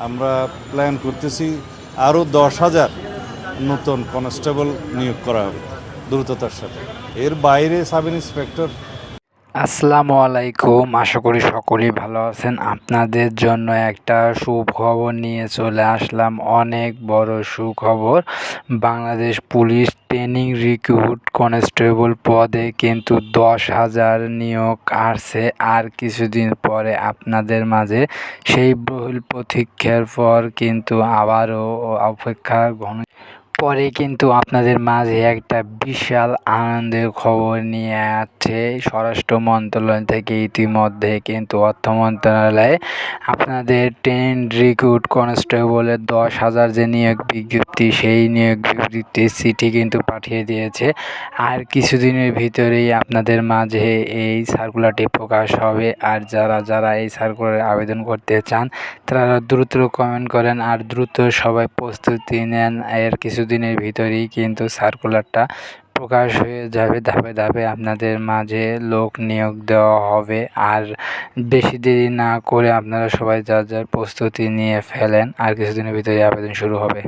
আমরা প্ল্যান করতেছি আরও 10,000 নতুন কনস্টেবল নিয়োগ করা হবে দ্রুততার সাথে। এর বাইরে সাব ইন্সপেক্টর। আসসালামু আলাইকুম, আশা করি সকলেই ভালো আছেন। আপনাদের জন্য একটা সুখবর নিয়ে চলে আসলাম, অনেক বড় সুখবর। Bangladesh police training recruit constable পদে কিন্তু 10,000 নিয়োগ আসছে। আর কিছুদিন পরে আপনাদের মাঝে সেই বহুল প্রতীক্ষার পর কিন্তু আবারও অপেক্ষা ঘন পরে কিন্তু আপনাদের মাঝে একটা বিশাল আনন্দের খবর নিয়ে আসছে স্বরাষ্ট্র মন্ত্রণালয় থেকে। ইতিমধ্যে কিন্তু অর্থ মন্ত্রণালয়ে আপনাদের ট্রেন রিক্রুট কনস্টেবলের 10,000 যে নিয়োগ বিজ্ঞপ্তি, সেই নিয়োগ বিজ্ঞপ্তির চিঠি কিন্তু পাঠিয়ে দিয়েছে। আর কিছুদিনের ভিতরেই আপনাদের মাঝে এই সার্কুলারটি প্রকাশ হবে। আর যারা যারা এই সার্কুলারে আবেদন করতে চান তারা দ্রুত কমেন্ট করেন আর দ্রুত সবাই প্রস্তুতি নেন। এর কিছুদিনের ভিতরেই কিন্তু সার্কুলারটা প্রকাশ হয়ে যাবে। ধাপে ধাপে আপনাদের মাঝে লোক নিয়োগ দেওয়া হবে। আর বেশি দেরি না করে আপনারা সবাই যার যার প্রস্তুতি নিয়ে ফেলেন, আর কিছুদিনের ভিতরে আবেদন শুরু হবে।